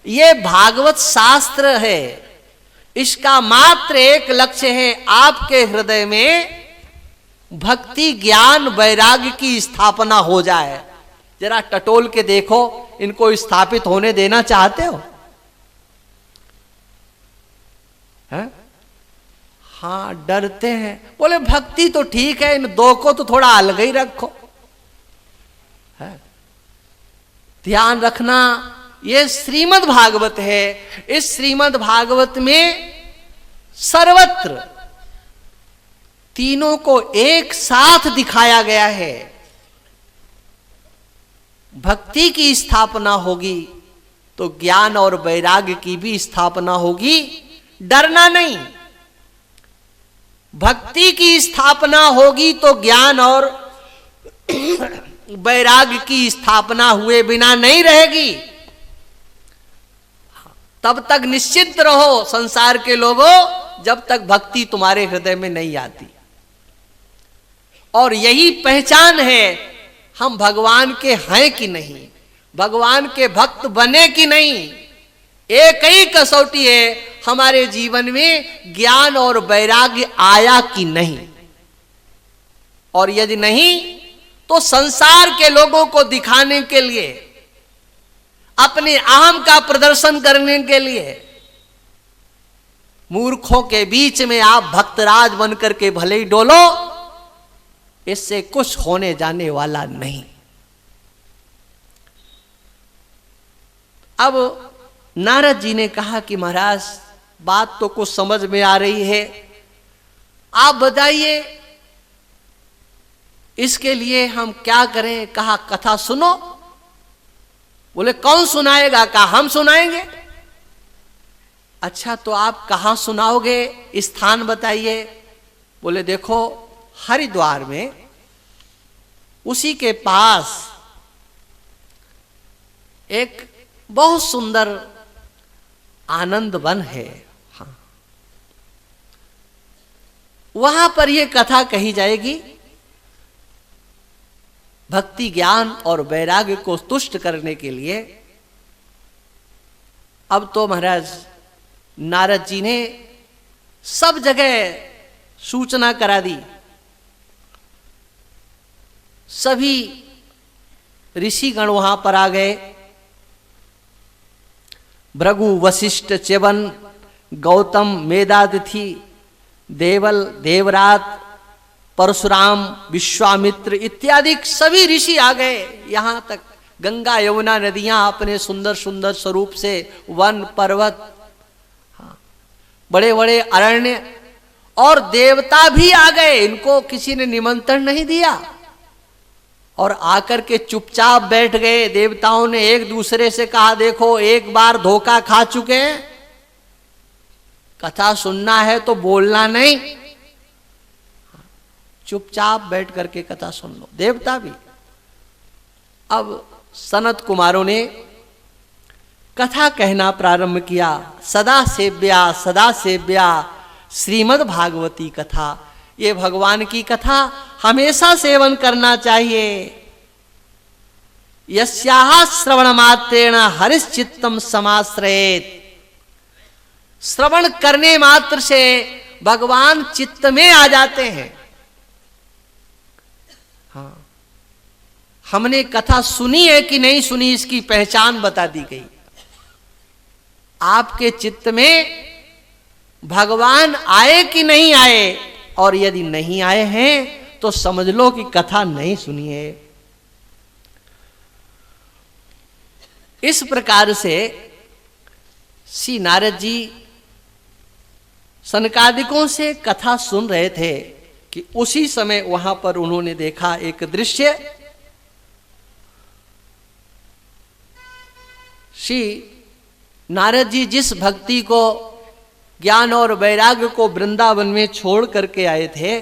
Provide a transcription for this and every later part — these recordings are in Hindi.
ये भागवत शास्त्र है, इसका मात्र एक लक्ष्य है, आपके हृदय में भक्ति ज्ञान वैराग्य की स्थापना हो जाए। जरा टटोल के देखो, इनको स्थापित होने देना चाहते हो? है? हाँ, डरते हैं। बोले भक्ति तो ठीक है, इन दो को तो थोड़ा अलग ही रखो। है? ध्यान रखना, ये श्रीमद् भागवत है। इस श्रीमद् भागवत में सर्वत्र तीनों को एक साथ दिखाया गया है। भक्ति की स्थापना होगी तो ज्ञान और वैराग्य की भी स्थापना होगी। डरना नहीं। भक्ति की स्थापना होगी तो ज्ञान और वैराग्य की स्थापना हुए बिना नहीं रहेगी। तब तक निश्चित रहो संसार के लोगों, जब तक भक्ति तुम्हारे हृदय में नहीं आती। और यही पहचान है हम भगवान के हैं कि नहीं, भगवान के भक्त बने कि नहीं। एक ही कसौटी है हमारे जीवन में, ज्ञान और वैराग्य आया कि नहीं। और यदि नहीं तो संसार के लोगों को दिखाने के लिए, अपने अहम का प्रदर्शन करने के लिए, मूर्खों के बीच में आप भक्तराज बनकर के भले ही डोलो, इससे कुछ होने जाने वाला नहीं। अब नारद जी ने कहा कि महाराज बात तो कुछ समझ में आ रही है, आप बताइए इसके लिए हम क्या करें। कहा कथा सुनो। बोले कौन सुनाएगा? कहा हम सुनाएंगे। अच्छा तो आप कहां सुनाओगे, स्थान बताइए। बोले देखो हरिद्वार में उसी के पास एक बहुत सुंदर आनंद वन है। हाँ, वहां पर यह कथा कही जाएगी। भक्ति ज्ञान और वैराग्य को तुष्ट करने के लिए। अब तो महाराज नारद जी ने सब जगह सूचना करा दी। सभी ऋषिगण वहां पर आ गए। भृगु वशिष्ठ च्यवन गौतम मेधातिथि देवल देवरात परशुराम विश्वामित्र इत्यादि सभी ऋषि आ गए। यहां तक गंगा यमुना नदियां अपने सुंदर सुंदर स्वरूप से, वन पर्वत, बड़े बड़े अरण्य, और देवता भी आ गए। इनको किसी ने निमंत्रण नहीं दिया और आकर के चुपचाप बैठ गए। देवताओं ने एक दूसरे से कहा देखो एक बार धोखा खा चुके हैं, कथा सुनना है तो बोलना नहीं, चुपचाप बैठ करके कथा सुन लो। देवता भी। अब सनत कुमारों ने कथा कहना प्रारंभ किया। सदा सेव्या श्रीमद् भागवती कथा। ये भगवान की कथा हमेशा सेवन करना चाहिए। यस्याः श्रवण मात्रेण हरिश्चित्तम समाश्रयेत्। श्रवण करने मात्र से भगवान चित्त में आ जाते हैं। हाँ, हमने कथा सुनी है कि नहीं सुनी, इसकी पहचान बता दी गई। आपके चित्त में भगवान आए कि नहीं आए, और यदि नहीं आए हैं तो समझ लो कि कथा नहीं सुनी है। इस प्रकार से श्री नारद जी सनकादिकों से कथा सुन रहे थे कि उसी समय वहां पर उन्होंने देखा एक दृश्य। श्री नारद जी जिस भक्ति को, ज्ञान और वैराग्य को वृंदावन में छोड़ करके आए थे,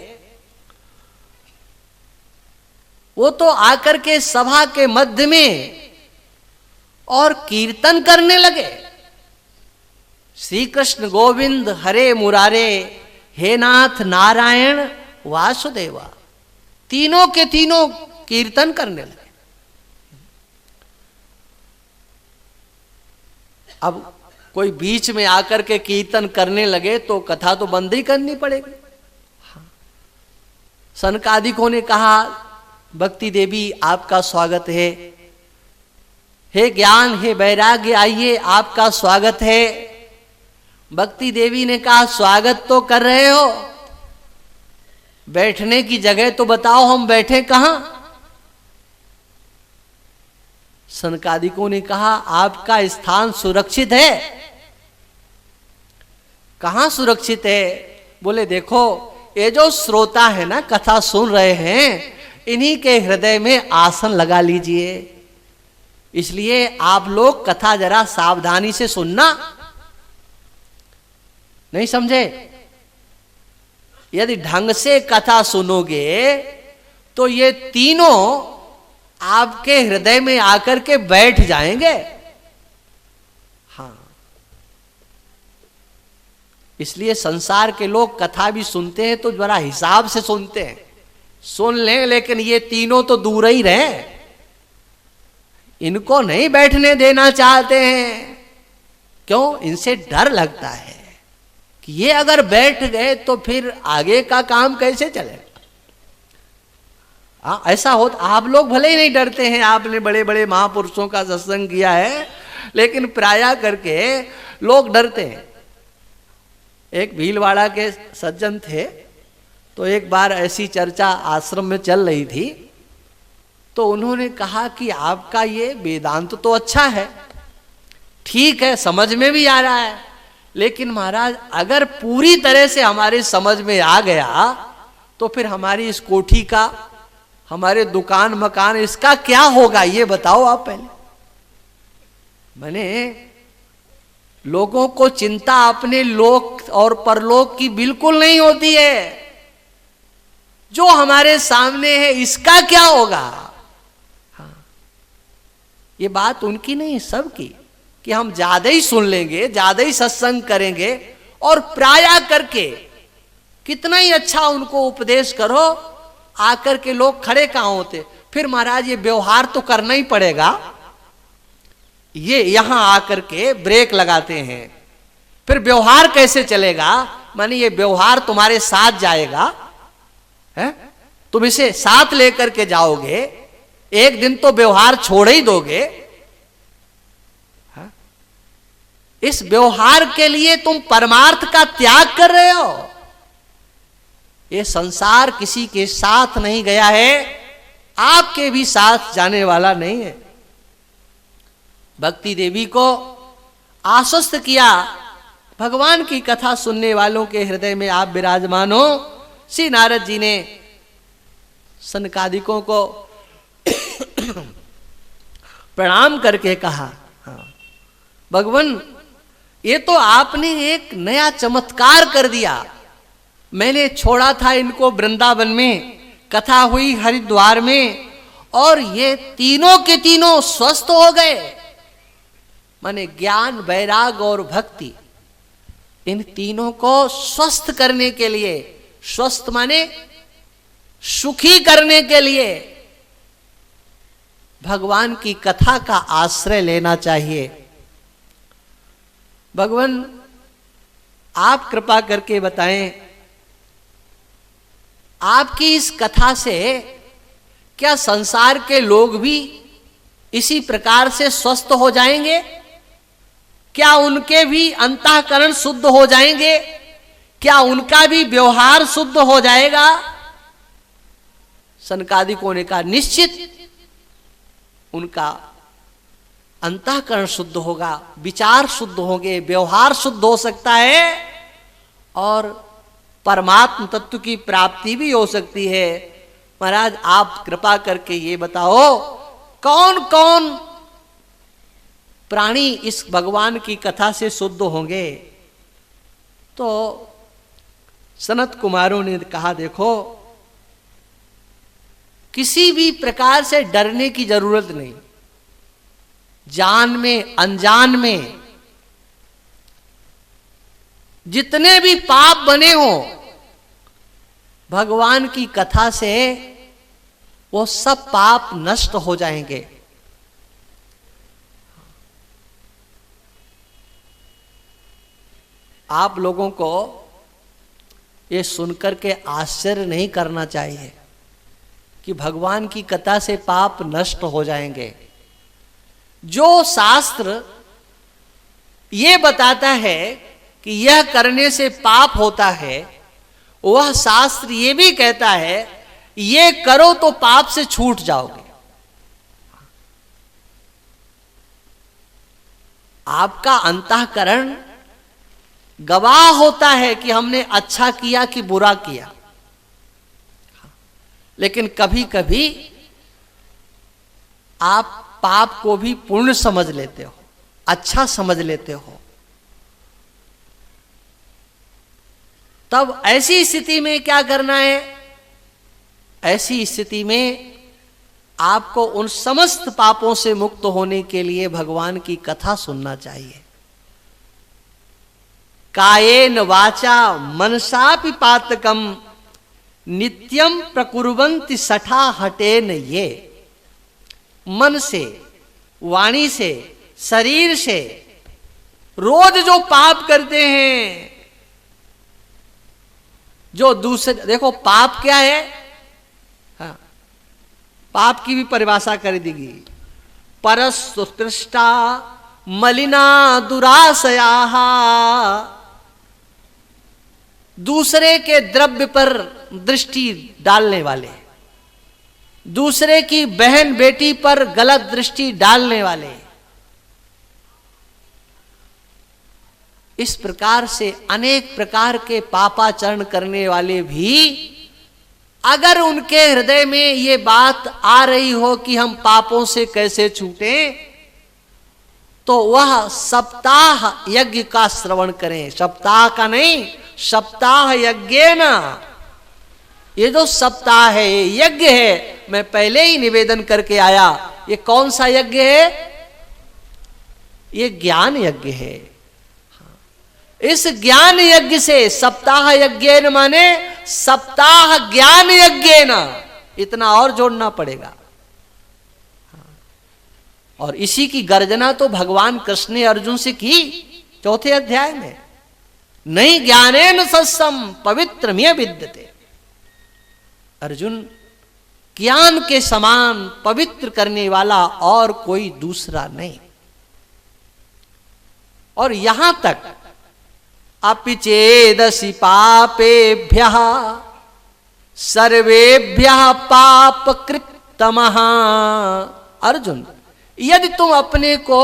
वो तो आकर के सभा के मध्य में और कीर्तन करने लगे। श्री कृष्ण गोविंद हरे मुरारे, हे नाथ नारायण वासुदेवा, तीनों के तीनों कीर्तन करने लगे। अब कोई बीच में आकर के कीर्तन करने लगे तो कथा तो बंद ही करनी पड़ेगी। सनकादिकों ने कहा, भक्ति देवी आपका स्वागत है, हे ज्ञान हे वैराग्य आइए आपका स्वागत है। भक्ति देवी ने कहा, स्वागत तो कर रहे हो, बैठने की जगह तो बताओ, हम बैठे कहां। सनकादिकों ने कहा, आपका स्थान सुरक्षित है। कहां सुरक्षित है? बोले देखो, ये जो श्रोता है ना, कथा सुन रहे हैं, इन्हीं के हृदय में आसन लगा लीजिए। इसलिए आप लोग कथा जरा सावधानी से सुनना। नहीं समझे? यदि ढंग से कथा सुनोगे तो ये तीनों आपके हृदय में आकर के बैठ जाएंगे। हाँ, इसलिए संसार के लोग कथा भी सुनते हैं तो जरा हिसाब से सुनते हैं, सुन लें, लेकिन ये तीनों तो दूर ही रहे, इनको नहीं बैठने देना चाहते हैं। क्यों? इनसे डर लगता है कि ये अगर बैठ गए तो फिर आगे का काम कैसे चलेगा। ऐसा हो, आप लोग भले ही नहीं डरते हैं, आपने बड़े बड़े महापुरुषों का सत्संग किया है, लेकिन प्रायः करके लोग डरते हैं। एक भीलवाड़ा के सज्जन थे, तो एक बार ऐसी चर्चा आश्रम में चल रही थी, तो उन्होंने कहा कि आपका ये वेदांत तो अच्छा है, ठीक है, समझ में भी आ रहा है, लेकिन महाराज अगर पूरी तरह से हमारे समझ में आ गया तो फिर हमारी इस कोठी का, हमारे दुकान मकान, इसका क्या होगा ये बताओ आप पहले। मैंने लोगों को चिंता अपने लोक और परलोक की बिल्कुल नहीं होती है, जो हमारे सामने है इसका क्या होगा। हाँ, ये बात उनकी नहीं, सबकी, कि हम ज्यादा ही सुन लेंगे, ज्यादा ही सत्संग करेंगे, और प्रायः करके कितना ही अच्छा उनको उपदेश करो, आकर के लोग खड़े कहां होते, फिर महाराज ये व्यवहार तो करना ही पड़ेगा, ये यहां आकर के ब्रेक लगाते हैं, फिर व्यवहार कैसे चलेगा, माने ये व्यवहार तुम्हारे साथ जाएगा, है? तुम इसे साथ लेकर के जाओगे, एक दिन तो व्यवहार छोड़ ही दोगे। इस व्यवहार के लिए तुम परमार्थ का त्याग कर रहे हो। ये संसार किसी के साथ नहीं गया है, आपके भी साथ जाने वाला नहीं है। भक्ति देवी को आश्वस्त किया, भगवान की कथा सुनने वालों के हृदय में आप विराजमान हो। श्री नारद जी ने सनकादिकों को प्रणाम करके कहा, हाँ भगवान, ये तो आपने एक नया चमत्कार कर दिया। मैंने छोड़ा था इनको वृंदावन में, कथा हुई हरिद्वार में, और ये तीनों के तीनों स्वस्थ हो गए। माने ज्ञान, वैराग और भक्ति, इन तीनों को स्वस्थ करने के लिए, स्वस्थ माने सुखी करने के लिए भगवान की कथा का आश्रय लेना चाहिए। भगवान आप कृपा करके बताएं, आपकी इस कथा से क्या संसार के लोग भी इसी प्रकार से स्वस्थ हो जाएंगे? क्या उनके भी अंतःकरण शुद्ध हो जाएंगे? क्या उनका भी व्यवहार शुद्ध हो जाएगा? सनकादिकों ने कहा, निश्चित उनका अंतःकरण शुद्ध होगा, विचार शुद्ध होंगे, व्यवहार शुद्ध हो सकता है, और परमात्म तत्व की प्राप्ति भी हो सकती है। महाराज आप कृपा करके ये बताओ, कौन कौन प्राणी इस भगवान की कथा से शुद्ध होंगे? तो सनत कुमारों ने कहा, देखो किसी भी प्रकार से डरने की जरूरत नहीं, जान में अनजान में जितने भी पाप बने हो, भगवान की कथा से वो सब पाप नष्ट हो जाएंगे। आप लोगों को ये सुनकर के आश्चर्य नहीं करना चाहिए कि भगवान की कथा से पाप नष्ट हो जाएंगे। जो शास्त्र ये बताता है कि यह करने से पाप होता है, वह शास्त्र ये भी कहता है ये करो तो पाप से छूट जाओगे। आपका अंतःकरण गवाह होता है कि हमने अच्छा किया कि बुरा किया, लेकिन कभी कभी आप पाप को भी पुण्य समझ लेते हो, अच्छा समझ लेते हो। तब ऐसी स्थिति में क्या करना है? ऐसी स्थिति में आपको उन समस्त पापों से मुक्त होने के लिए भगवान की कथा सुनना चाहिए। कायेन वाचा मनसापि पातकम नित्यम प्रकुर्वन्ति सठा हटेन। ये मन से, वाणी से, शरीर से रोज जो पाप करते हैं, जो दूसरे, देखो पाप क्या है? हाँ, पाप की भी परिभाषा कर देगी। परस्पृष्टा मलिना दुराशया, दूसरे के द्रव्य पर दृष्टि डालने वाले, दूसरे की बहन बेटी पर गलत दृष्टि डालने वाले, इस प्रकार से अनेक प्रकार के पापाचरण करने वाले भी अगर उनके हृदय में ये बात आ रही हो कि हम पापों से कैसे छूटें, तो वह सप्ताह यज्ञ का श्रवण करें। सप्ताह का नहीं, सप्ताह यज्ञ ना। ये जो सप्ताह है, ये यज्ञ है। मैं पहले ही निवेदन करके आया, ये कौन सा यज्ञ है? ये ज्ञान यज्ञ है। इस ज्ञान यज्ञ से, सप्ताह यज्ञ न माने सप्ताह ज्ञान यज्ञ न, इतना और जोड़ना पड़ेगा। और इसी की गर्जना तो भगवान कृष्ण ने अर्जुन से की 4थे अध्याय में। नहीं ज्ञानेन सत्सम पवित्रमिह विद्यते। अर्जुन, ज्ञान के समान पवित्र करने वाला और कोई दूसरा नहीं। और यहां तक अपि चेदसि पापेभ्यः सर्वेभ्यः पापकृत्तमः। अर्जुन, यदि तुम अपने को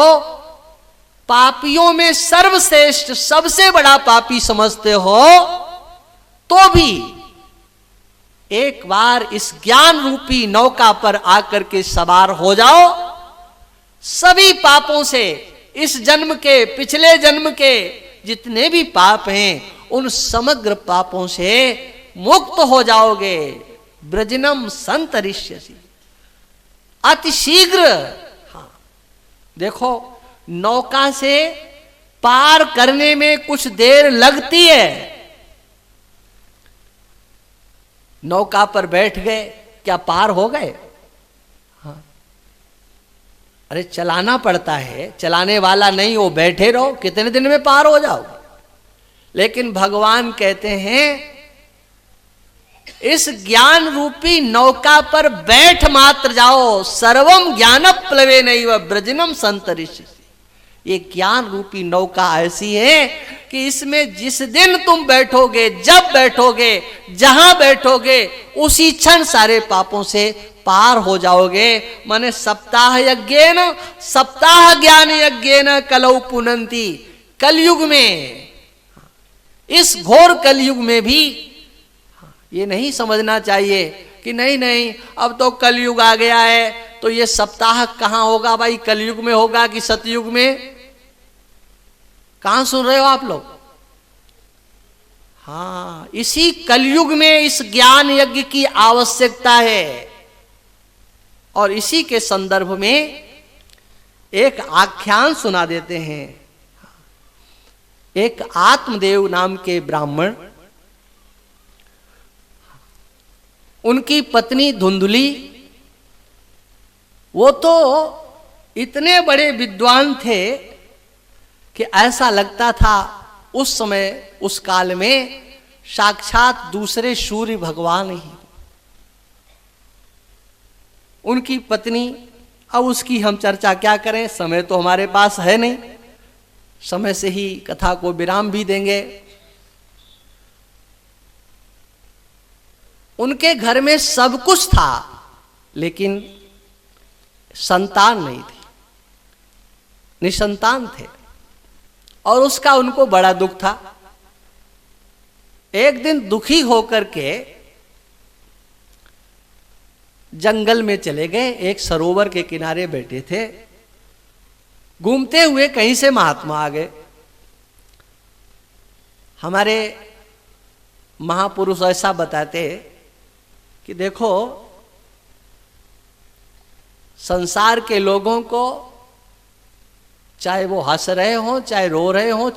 पापियों में सर्वश्रेष्ठ, सबसे बड़ा पापी समझते हो, तो भी एक बार इस ज्ञान रूपी नौका पर आकर के सवार हो जाओ। सभी पापों से, इस जन्म के, पिछले जन्म के जितने भी पाप हैं, उन समग्र पापों से मुक्त हो जाओगे। ब्रजनम संतरिष्यसि, अति शीघ्र। हाँ, देखो नौका से पार करने में कुछ देर लगती है। नौका पर बैठ गए, क्या पार हो गए? हाँ, अरे चलाना पड़ता है, चलाने वाला नहीं हो, बैठे रहो, कितने दिन में पार हो जाओगे। लेकिन भगवान कहते हैं इस ज्ञान रूपी नौका पर बैठ मात्र जाओ। सर्वम ज्ञान प्लवे नैव ब्रजनम संतरिष्यसि। ये ज्ञान रूपी नौका ऐसी है कि इसमें जिस दिन तुम बैठोगे, जब बैठोगे, जहां बैठोगे, उसी क्षण सारे पापों से पार हो जाओगे। माने सप्ताह यज्ञेन, सप्ताह ज्ञान यज्ञेन कलौ पुनंती। कलयुग में, इस घोर कलयुग में भी ये नहीं समझना चाहिए कि नहीं नहीं अब तो कलयुग आ गया है, तो ये सप्ताह कहां होगा भाई? कलयुग में होगा कि सतयुग में? कहां सुन रहे हो आप लोग? हाँ, इसी कलयुग में इस ज्ञान यज्ञ की आवश्यकता है। और इसी के संदर्भ में एक आख्यान सुना देते हैं। एक आत्मदेव नाम के ब्राह्मण, उनकी पत्नी धुंधुली, वो तो इतने बड़े विद्वान थे कि ऐसा लगता था उस समय उस काल में साक्षात दूसरे सूर्य भगवान ही, उनकी पत्नी। अब उसकी हम चर्चा क्या करें, समय तो हमारे पास है नहीं, समय से ही कथा को विराम भी देंगे। उनके घर में सब कुछ था लेकिन संतान नहीं थी, निसंतान थे, और उसका उनको बड़ा दुख था। एक दिन दुखी होकर के जंगल में चले गए, एक सरोवर के किनारे बैठे थे, घूमते हुए कहीं से महात्मा आ गए। हमारे महापुरुष ऐसा बताते कि देखो, संसार के लोगों को चाहे वो हंस रहे हों चाहे रो रहे हों,